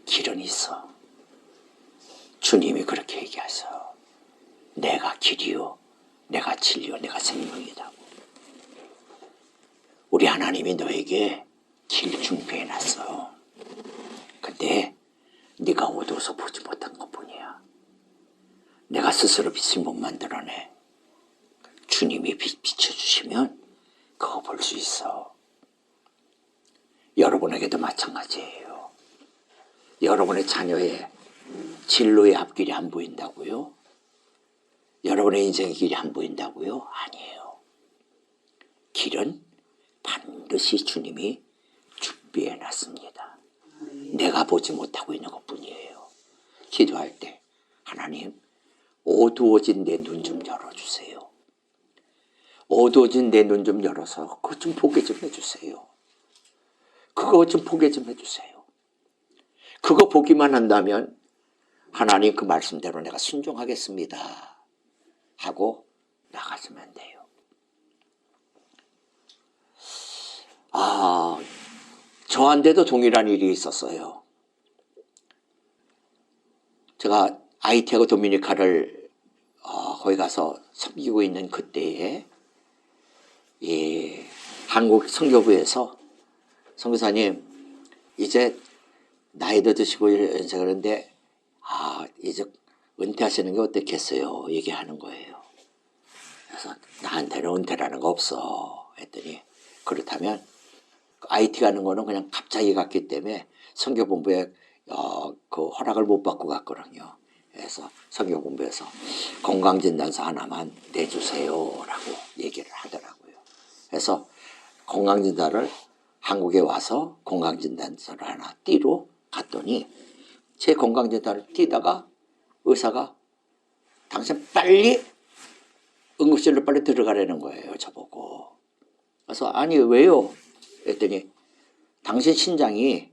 길은 있어. 주님이 그렇게 얘기하셔. 내가 길이요, 내가 진리요, 내가 생명이다. 우리 하나님이 너에게 길 준비해 놨어. 근데 네가 어두워서 보지 못한 것뿐이야. 내가 스스로 빛을 못 만들어내. 주님이 비춰주시면 그거 볼 수 있어. 여러분에게도 마찬가지예요. 여러분의 자녀의 진로의 앞길이 안 보인다고요? 여러분의 인생의 길이 안 보인다고요? 아니에요. 길은 반드시 주님이 준비해 놨습니다. 내가 보지 못하고 있는 것뿐이에요. 기도할 때 하나님, 어두워진 내 눈 좀 열어주세요. 어두워진 내 눈 좀 열어서 그것 좀 보게 좀 해주세요. 그거 좀 보게 좀 해주세요. 그거 보기만 한다면 하나님 그 말씀대로 내가 순종하겠습니다 하고 나가시면 돼요. 저한테도 동일한 일이 있었어요. 제가 아이티하고 도미니카를 거기 가서 섬기고 있는 그때에 한국 선교부에서 선교사님, 이제 나이도 드시고 이러면서 그런데 이제 은퇴하시는 게 어떻겠어요? 얘기하는 거예요. 그래서 나한테는 은퇴라는 거 없어 했더니, 그렇다면 IT 가는 거는 그냥 갑자기 갔기 때문에 선교본부에 그 허락을 못 받고 갔거든요. 그래서 선교본부에서 건강진단서 하나만 내주세요라고 얘기를 하더라고요. 그래서 건강진단을 한국에 와서 건강진단서를 하나 띠러 갔더니 제 건강진단을 띠다가 의사가 당신 빨리 응급실로 빨리 들어가라는 거예요. 저보고. 그래서 아니 왜요? 그랬더니 당신 신장이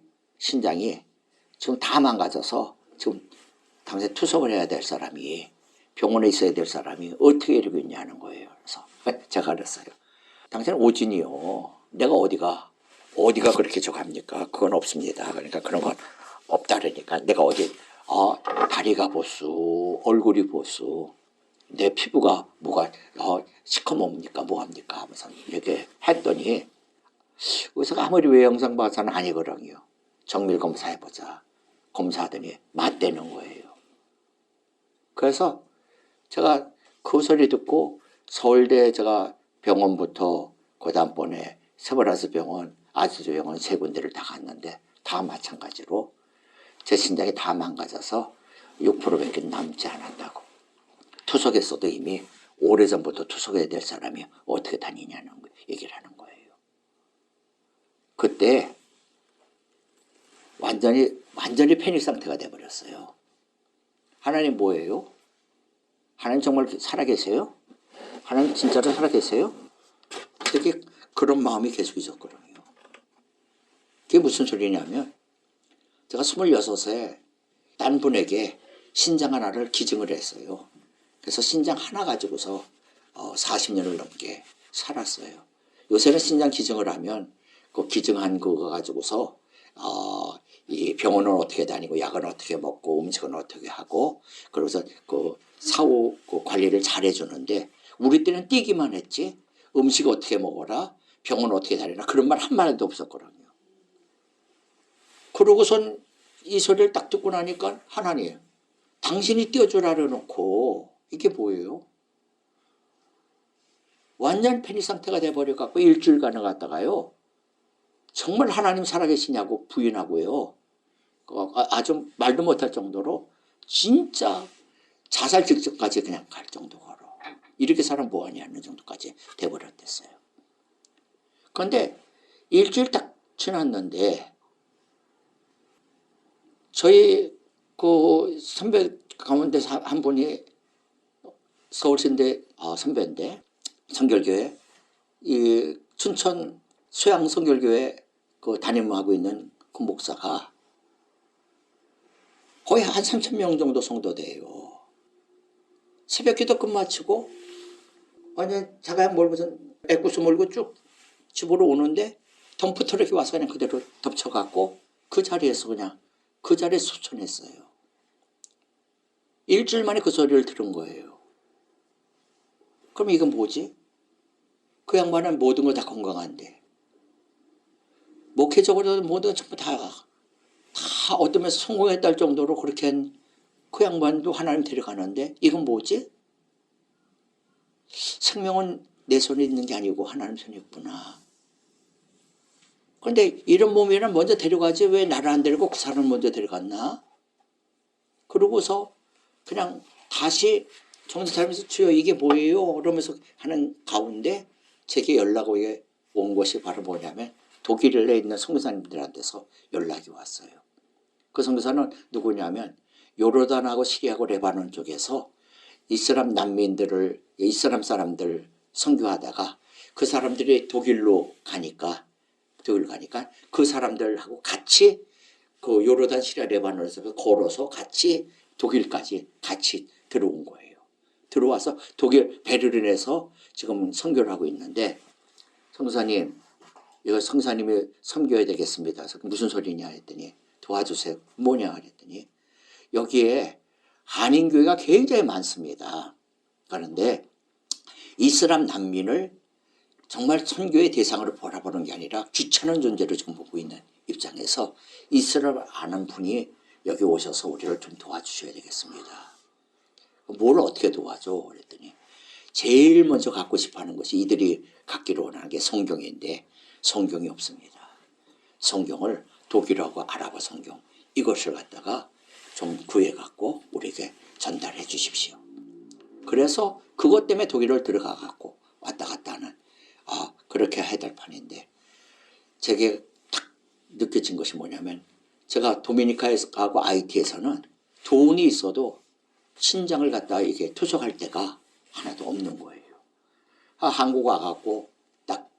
지금 다 망가져서 지금 당신 투석을 해야 될 사람이, 병원에 있어야 될 사람이 어떻게 이러고 있냐는 거예요. 그래서 제가 그랬어요. 당신은 오진이요. 내가 어디가 그렇게 저갑니까? 그건 없습니다. 그러니까 그런 건 없다 그러니까 내가 어디 다리가 보수, 얼굴이 보수, 내 피부가 뭐가 시커멉니까? 뭐합니까? 하면서 얘기했더니 의사가 아무리 외형상 봐서는 아니거든요. 정밀 검사해보자. 검사하더니 맞대는 거예요. 그래서 제가 그 소리 듣고 서울대 제가 병원부터 그 다음번에 세브란스 병원, 아주조 병원 세 군데를 다 갔는데 다 마찬가지로 제 신장이 다 망가져서 6%밖에 남지 않았다고. 투석했어도 이미 오래전부터 투석해야 될 사람이 어떻게 다니냐는 얘기를 하는 거예요. 그때 완전히 패닉 상태가 돼버렸어요. 하나님 뭐예요? 하나님 정말 살아계세요? 하나님 진짜로 살아계세요? 되게 그런 마음이 계속 있었거든요. 그게 무슨 소리냐면 제가 26에 딴 분에게 신장 하나를 기증을 했어요. 그래서 신장 하나 가지고서 40년을 넘게 살았어요. 요새는 신장 기증을 하면 그 기증한 그거 가지고서 이 병원은 어떻게 다니고 약은 어떻게 먹고 음식은 어떻게 하고 그러면서 그 사후 그 관리를 잘 해주는데 우리 때는 뛰기만 했지 음식 어떻게 먹어라 병원 어떻게 다니나 그런 말 한마디도 없었거든요. 그러고선 이 소리를 딱 듣고 나니까 하나님 당신이 뛰어주라 그래놓고 이게 뭐예요? 완전 패닉 상태가 돼버려갖고 일주일간을 갔다가요. 정말 하나님 살아계시냐고 부인하고요. 아주 말도 못할 정도로 진짜 자살 직전까지 그냥 갈 정도로 이렇게 사람 뭐하냐 하는 정도까지 돼버렸댔어요. 그런데 일주일 딱 지났는데 저희 그 선배 가운데 한 분이 서울시인데 선배인데 성결교회 이 춘천 소양 성결교회 그 담임하고 있는 그 목사가 거의 한 3,000명 정도 성도돼요. 새벽기도 끝마치고 완전 자가 몰고선 애구수 몰고 쭉 집으로 오는데 덤프트럭이 와서 그냥 그대로 덮쳐갖고 그 자리에서 그냥 그 자리에 소천했어요. 일주일 만에 그 소리를 들은 거예요. 그럼 이건 뭐지? 그 양반은 모든 거 다 건강한데 목회적으로도 모든 거 전부 다 어떤 면에서 성공했다 할 정도로 그렇게 한 그 양반도 하나님 데려가는데 이건 뭐지? 생명은 내 손에 있는 게 아니고 하나님 손에 있구나. 그런데 이런 몸이란 먼저 데려가지 왜 나를 안 데리고 그 사람을 먼저 데려갔나? 그러고서 그냥 다시 정신 차리면서 주여 이게 뭐예요? 그러면서 하는 가운데 제게 연락 온 것이 바로 뭐냐면 독일에 있는 선교사님들한테서 연락이 왔어요. 그 선교사는 누구냐면 요르단하고 시리아하고 레바논 쪽에서 이슬람 난민들을 이슬람 사람들 선교하다가 그 사람들이 독일로 가니까 그 사람들하고 같이 그 요르단 시리아 레바논에서 걸어서 같이 독일까지 같이 들어온 거예요. 들어와서 독일 베를린에서 지금 선교를 하고 있는데 선교사님 이거 성사님이 섬겨야 되겠습니다. 그래서 무슨 소리냐 했더니 도와주세요. 뭐냐 그랬더니 여기에 한인교회가 굉장히 많습니다. 그런데 이슬람 난민을 정말 선교의 대상으로 바라보는 게 아니라 귀찮은 존재로 지금 보고 있는 입장에서 이슬람을 아는 분이 여기 오셔서 우리를 좀 도와주셔야 되겠습니다. 뭘 어떻게 도와줘? 그랬더니 제일 먼저 갖고 싶어하는 것이 이들이 갖기로 원하는 게 성경인데 성경이 없습니다. 성경을 독일어하고 아랍어 성경 이것을 갖다가 좀 구해갖고 우리에게 전달해 주십시오. 그래서 그것 때문에 독일을 들어가갖고 왔다 갔다 하는 그렇게 해야 될 판인데 제게 딱 느껴진 것이 뭐냐면 제가 도미니카하고 아이티에서는 돈이 있어도 신장을 갖다가 이게 투석할 데가 하나도 없는 거예요. 한국 와갖고 딱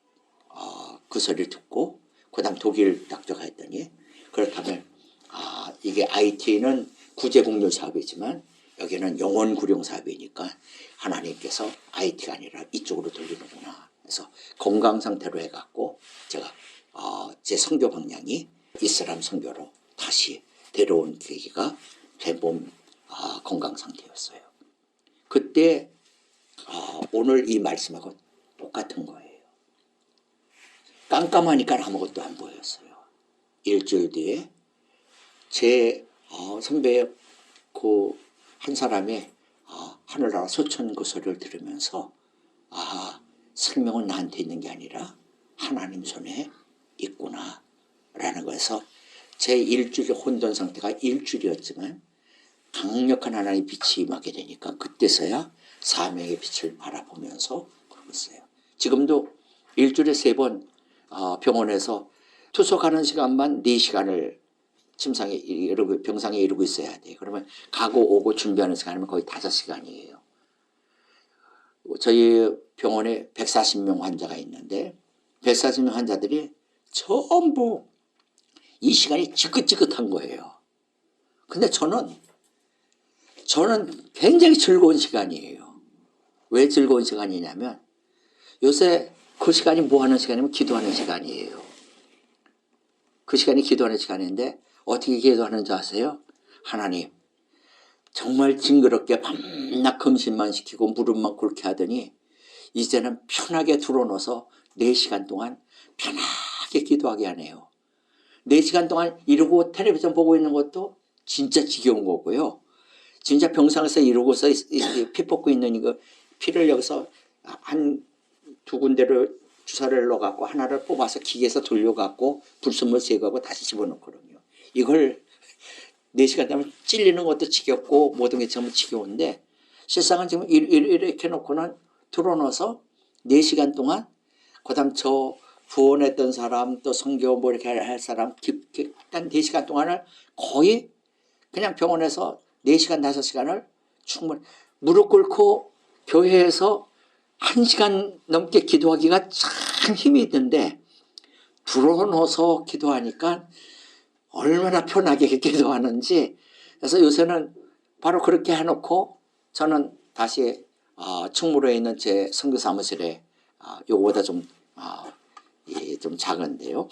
그 소리를 듣고 그다음 독일 딱 저가 했더니 그렇다면 이게 IT는 구제공유 사업이지만 여기는 영원 구령 사업이니까 하나님께서 IT가 아니라 이쪽으로 돌리는구나. 그래서 건강 상태로 해갖고 제가 제 선교 방향이 이슬람 선교로 다시 데려온 계기가 제 몸 건강 상태였어요. 그때 오늘 이 말씀하고 똑같은 거예요. 깜깜하니까 아무것도 안 보였어요. 일주일 뒤에 제 선배 그 한 사람이 하늘나라 소천 그 소리를 들으면서 생명은 나한테 있는 게 아니라 하나님 손에 있구나 라는 거에서 제 일주일 혼돈 상태가 일주일이었지만 강력한 하나님의 빛이 임하게 되니까 그때서야 사명의 빛을 바라보면서 그러고 있어요. 지금도 일주일에 3번 병원에서 투석하는 시간만 4시간을 침상에 이러고 병상에 이러고 있어야 돼요. 그러면 가고 오고 준비하는 시간이면 거의 5시간이에요. 저희 병원에 140명 환자가 있는데 140명 환자들이 전부 이 시간이 지긋지긋한 거예요. 근데 저는 굉장히 즐거운 시간이에요. 왜 즐거운 시간이냐면 요새 그 시간이 뭐 하는 시간이면 기도하는 시간이에요. 그 시간이 기도하는 시간인데 어떻게 기도하는지 아세요? 하나님 정말 징그럽게 밤낮 금신만 시키고 무릎만 꿇게 하더니 이제는 편하게 들어놓아서 4시간 동안 편하게 기도하게 하네요. 4시간 동안 이러고 텔레비전 보고 있는 것도 진짜 지겨운 거고요. 진짜 병상에서 이러고서 피 뽑고 있는 이거 피를 여기서 한 2군데를 주사를 넣어갖고 하나를 뽑아서 기계에서 돌려갖고 불순물 제거하고 다시 집어넣거든요. 이걸 4시간 되면 찔리는 것도 지겹고 모든 게 전부 지겨운데 실상은 지금 이렇게 놓고는 틀어넣어서 4시간 동안 그다음 저 후원했던 사람 또 성교 뭐 이렇게 할 사람 깊게 한 4시간 동안을 거의 그냥 병원에서 4시간 5시간을 충분히 무릎 꿇고 교회에서 1시간 넘게 기도하기가 참 힘이 있는데 불어넣어서 기도하니까 얼마나 편하게 기도하는지. 그래서 요새는 바로 그렇게 해놓고 저는 다시 충무로에 있는 제 선교 사무실에 요거보다 좀 작은데요.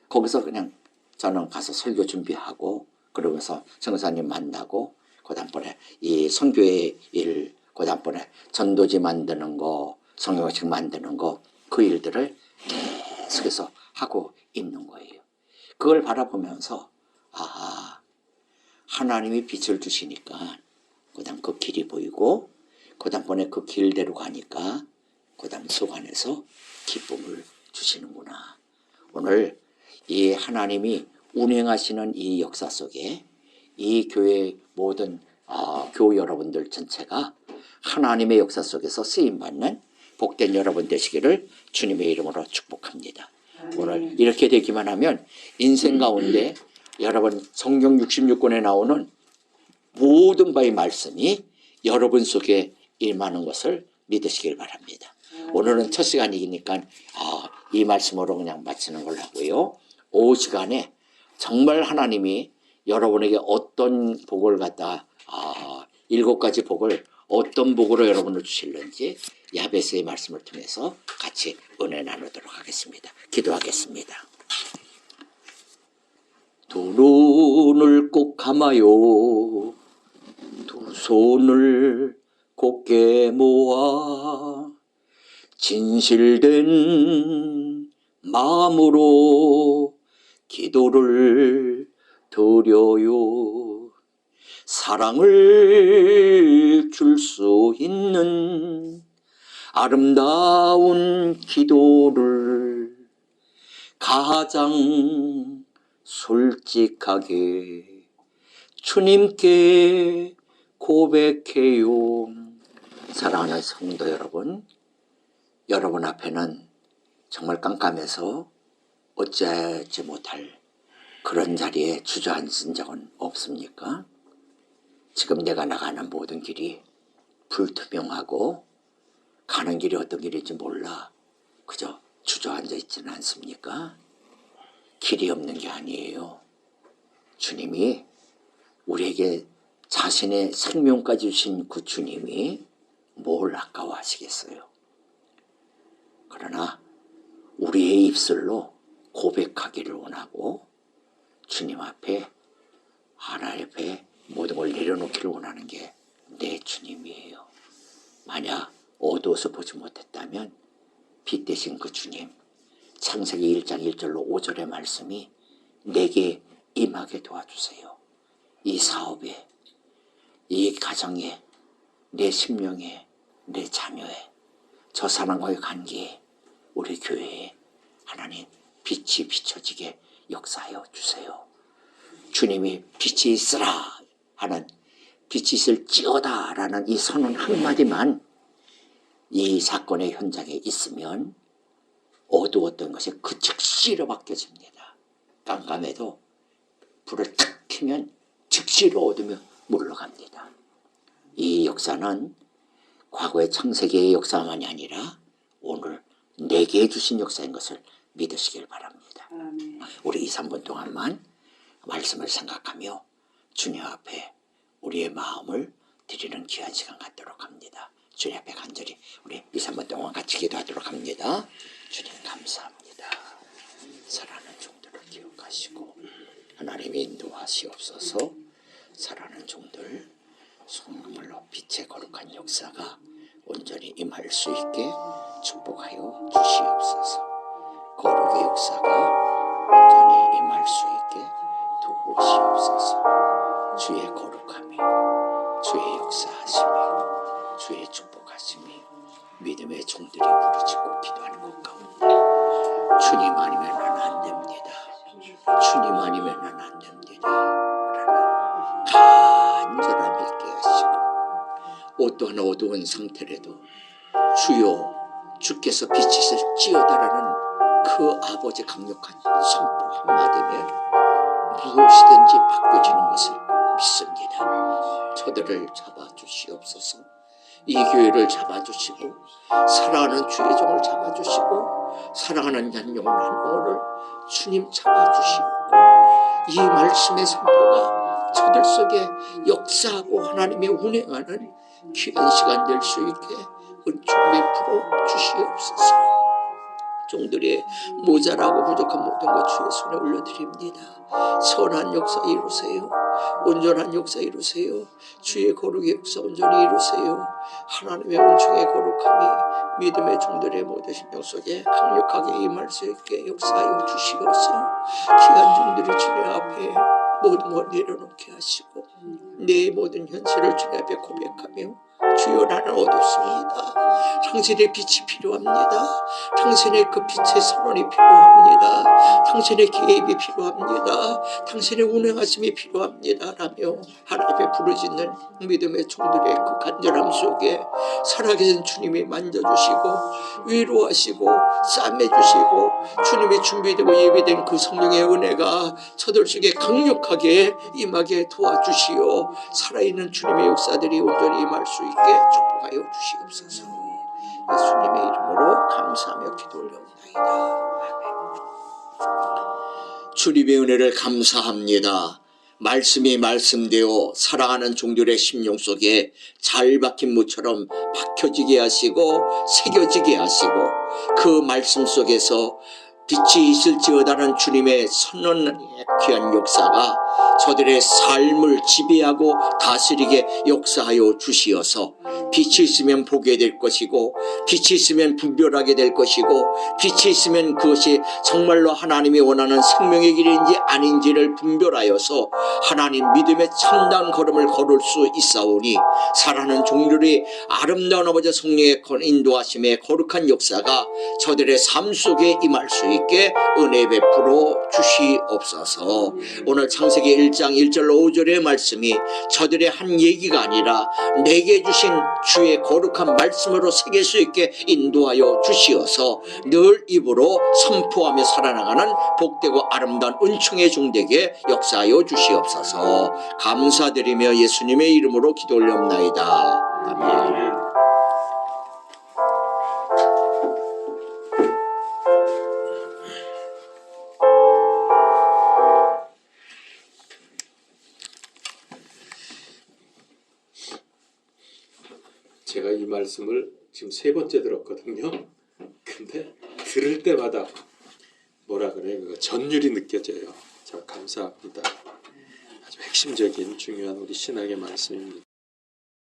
거기서 그냥 저는 가서 설교 준비하고 그러면서 선교사님 만나고 그다음번에 이 선교의 일, 그다음번에 전도지 만드는 거, 성경책 만드는 거 그 일들을 계속해서 하고 있는 거예요. 그걸 바라보면서 하나님이 빛을 주시니까 그다음 그 길이 보이고 그다음번에 그 길대로 가니까 그다음 속 안에서 기쁨을 주시는구나. 오늘 이 하나님이 운행하시는 이 역사 속에 이 교회 모든 교우 여러분들 전체가 하나님의 역사 속에서 쓰임받는 복된 여러분 되시기를 주님의 이름으로 축복합니다. 오늘 이렇게 되기만 하면 인생 가운데 여러분 성경 66권에 나오는 모든 바의 말씀이 여러분 속에 임하는 것을 믿으시길 바랍니다. 오늘은 첫 시간이니까 이 말씀으로 그냥 마치는 걸로 하고요. 오후 시간에 정말 하나님이 여러분에게 어떤 복을 갖다 7가지 복을 어떤 복으로 여러분을 주실는지 야베스의 말씀을 통해서 같이 은혜 나누도록 하겠습니다. 기도하겠습니다. 두 눈을 꼭 감아요. 두 손을 곧게 모아 진실된 마음으로 기도를 드려요. 사랑을 줄 수 있는 아름다운 기도를 가장 솔직하게 주님께 고백해요. 사랑하는 성도 여러분, 여러분 앞에는 정말 깜깜해서 어찌하지 못할 그런 자리에 주저앉은 적은 없습니까? 지금 내가 나가는 모든 길이 불투명하고 가는 길이 어떤 길인지 몰라 그저 주저앉아 있지는 않습니까? 길이 없는 게 아니에요. 주님이 우리에게 자신의 생명까지 주신 그 주님이 뭘 아까워하시겠어요? 그러나 우리의 입술로 고백하기를 원하고 주님 앞에 하나님 앞에 모든 걸 내려놓기를 원하는 게 내 주님이에요. 만약 어두워서 보지 못했다면 빛 대신 그 주님, 창세기 1장 1절로 5절의 말씀이 내게 임하게 도와주세요. 이 사업에, 이 가정에, 내 심령에, 내 자녀에, 저 사람과의 관계에, 우리 교회에 하나님 빛이 비춰지게 역사하여 주세요. 주님이 빛이 있으라 하는 빛이 있을지어다 라는 이 선언 한마디만 이 사건의 현장에 있으면 어두웠던 것이 그 즉시로 바뀌어집니다. 깜깜해도 불을 탁 켜면 즉시로 어둠이 물러갑니다. 이 역사는 과거의 창세기의 역사만이 아니라 오늘 내게 주신 역사인 것을 믿으시길 바랍니다. 우리 2, 3분 동안만 말씀을 생각하며 주님 앞에 우리의 마음을 드리는 귀한 시간 갖도록 합니다. 주님 앞에 간절히 우리 2, 3분 동안 같이 기도하도록 합니다. 주님 감사합니다. 사랑하는 종들을 기억하시고 하나님의 인도하시옵소서. 사랑하는 종들 성령으로 빛의 거룩한 역사가 온전히 임할 수 있게 축복하여 주시옵소서. 거룩의 역사가 온전히 임할 수 있게 도우시옵소서. 주의 거룩함이, 주의 역사하심이, 주의 축복하심이 믿음의 종들이 부르짖고 기도하는 것 가운데 주님 아니면 난 안 됩니다. 주님 아니면 난 안 됩니다. 라는 간절함 있게 하시고 어떠한 어두운 상태라도 주여 주께서 빛이실 지어다라는 그 아버지 강력한 선포 한마디면 무엇이든지 바뀌어지는 것을 믿습니다. 저들을 잡아주시옵소서. 이 교회를 잡아주시고 사랑하는 주의 종을 잡아주시고 사랑하는 한 영혼 한 영혼을 주님 잡아주시고 이 말씀의 선포가 저들 속에 역사하고 하나님의 운행하는 귀한 시간 될 수 있게 은총 베풀어 주시옵소서. 종들이 모자라고 부족한 모든 것 주의 손에 올려드립니다. 선한 역사 이루세요. 온전한 역사 이루세요. 주의 거룩의 역사 온전히 이루세요. 하나님의 은총의 거룩함이 믿음의 종들의 모든 심령 속에 강력하게 임할 수 있게 역사하여 주시옵소서. 귀한 종들이 주님 앞에 모든 걸 내려놓게 하시고 내 모든 현실을 주님 앞에 고백하며 주여 나는 어둡습니다. 당신의 빛이 필요합니다. 당신의 그 빛의 선언이 필요합니다. 당신의 개입이 필요합니다. 당신의 운행하심이 필요합니다. 라며 하나님의 부르짖는 믿음의 종들의 그 간절함 속에 살아계신 주님이 만져주시고 위로하시고 싸매주시고 주님이 준비되고 예비된 그 성령의 은혜가 저들 속에 강력하게 임하게 도와주시어 살아있는 주님의 역사들이 온전히 임할 수 있게 축복하여 주시옵소서. 예수님의 이름으로 감사하며 기도 올려옵나이다. 주님의 은혜를 감사합니다. 말씀이 말씀되어 사랑하는 종들의 심령 속에 잘 박힌 무처럼 박혀지게 하시고 새겨지게 하시고 그 말씀 속에서 빛이 있을지어다는 주님의 선언의 귀한 역사가 저들의 삶을 지배하고 다스리게 역사하여 주시어서 빛이 있으면 보게 될 것이고 빛이 있으면 분별하게 될 것이고 빛이 있으면 그것이 정말로 하나님이 원하는 생명의 길인지 아닌지를 분별하여서 하나님 믿음의 참다운 걸음을 걸을 수 있사오니 사랑하는 종들이 아름다운 아버지 성령의 인도하심의 거룩한 역사가 저들의 삶 속에 임할 수 있게 은혜 베풀어 주시옵소서. 오늘 창세기 1장 1절로 5절의 말씀이 저들의 한 얘기가 아니라 내게 주신 주의 거룩한 말씀으로 새길 수 있게 인도하여 주시어서 늘 입으로 선포하며 살아나가는 복되고 아름다운 은총의 종되게 역사하여 주시옵소서. 감사드리며 예수님의 이름으로 기도 올려옵나이다. 아멘. 제가 이 말씀을 지금 3번째 들었거든요. 근데 들을 때마다 뭐라 그래, 그 전율이 느껴져요. 참 감사합니다. 아주 핵심적인 중요한 우리 신학의 말씀입니다.